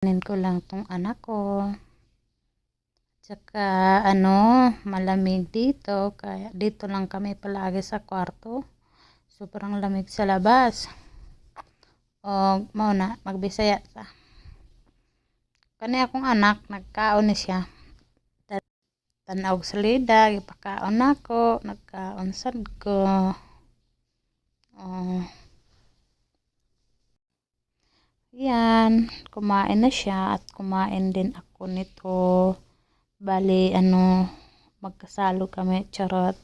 Kunin ko lang tong anak ko. Tsaka malamig dito. Kaya dito lang kami palagi sa kwarto. Sobrang lamig sa labas. O, mauna, magbisaya ta. Kani akong anak, nagkaon ni siya. Tanawag sa lida, ipakaon ako, nagkaon sad ko. Yan, kumain na siya at kumain din ako nito. Bali, magkasalo kami, charot.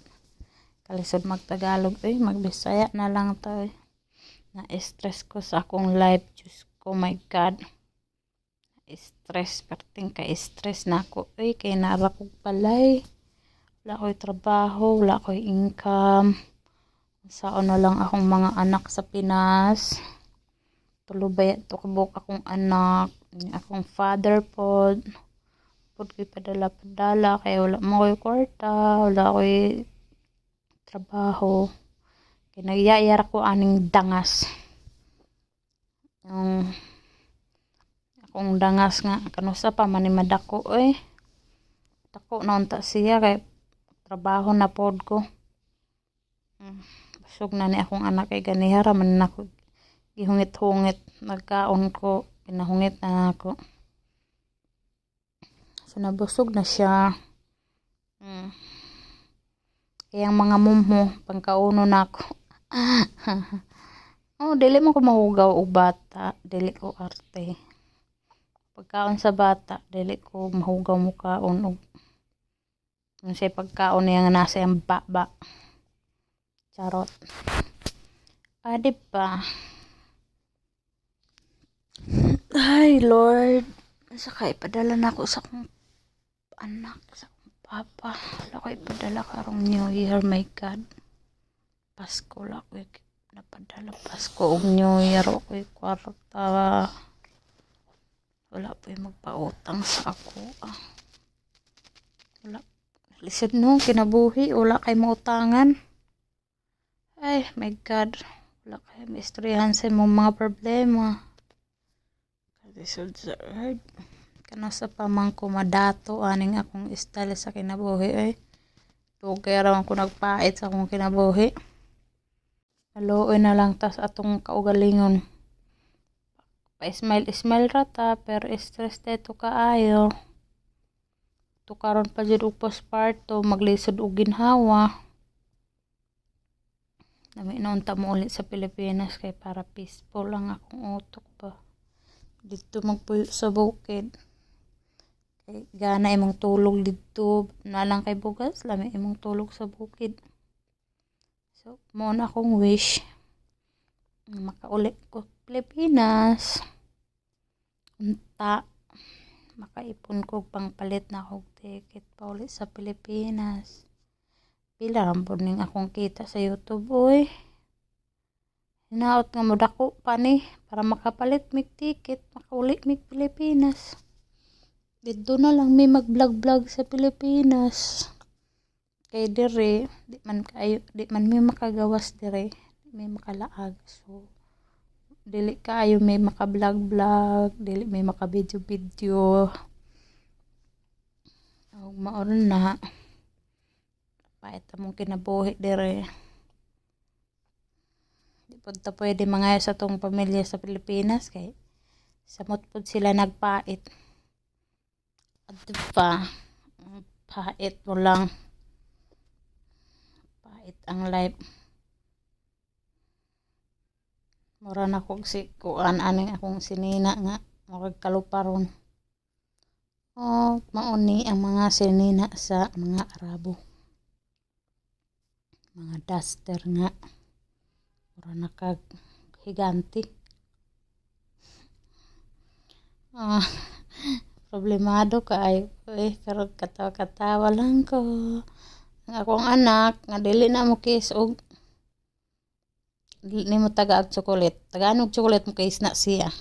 Kalisod magtagalog, magbisaya na lang to. Na-stress ko sa akong life, Diyos ko, my God. Stress, perting ka-stress na ako. Kaya narakog palay. Wala ko'y trabaho, wala ko'y income. Saan na lang akong mga anak sa Pinas. Tulubay ito kabuk akong anak. Akong father pod. Pod ko'y padala-padala. Kaya wala mo ko'y kwarta. Wala ko'y trabaho. Kaya nagyayara ko aning dangas. Yung akong dangas nga. Kanusa pa manimadako Dako na unta siya. Kaya trabaho na pod ko. Busog na ni akong anak kay ganihara man ako gihungit-hungit nagkaon ko pinahungit na ako so nabusog na siya kaya mga mumho pangkauno na ako dili mo ko mahugaw og bata, dili ko arte pagkaon sa bata dili ko mahugaw mo kaon og unsay pagkaon niya nga nasa ang baba charot. Diba? Ay, Lord. Saka ipadala na ako sa akong anak, sa akong papa. Wala ko ipadala karong New Year, my God. Pasko lang ko napadala. Pasko og New Year. Ako kwarta. Wala po yung magpautang sa ako. Wala. Lisod no, kinabuhi. Wala kay mautangan. Ay, my God. Wala kayo maistoryahan sa mong mga problema. Kalisod sa earth. Kanasa pa man ko madato aning akong style sa kinabuhi. Tugay raman ko nagpait sa akong kinabuhi. Haluoy na lang tas atong kaugalingon. Pa-smile rata pero stress dito kaayo. Tukaron pa dyan og postpartum maglisod og ginhawa. Nami noon mo ulit sa Pilipinas kay para peaceful lang akong utok ba. Dito magpuyo sa bukid. Kay gana imong tulog dito. Nalang kay bugas, lami imong tulog sa bukid. So, mo na akong wish. Makaulit ko Pilipinas. Unta. Makaipon ko pang palit na akong ticket pa ulit sa Pilipinas. Pila rampon ning akong kita sa YouTube hinaot nga mo dako pa ni para makapalit mig ticket makauli mig Pilipinas dito na lang may mag-vlog sa Pilipinas kay dire di man may makagawas dire may makalaag so dili kaayo may maka-vlog dili may maka-video maoron na pait mong kinabuhi dire. Di po ta pwede mga sa tong pamilya sa Pilipinas kay samot po sila nagpait. At diba, pait mo lang. Pait ang life. Mura na kong kuan aning akong sinina nga murag kaluparon. Mauni ang mga sinina sa mga Arabo. Mga duster nga. Mura nakaghiganti. Problemado kaayo pero katawa-katawa lang ko. Ang akong anak nga dili na mo kiss og dili mo taga og chocolate. Tagaan og chocolate mo kay isna siya.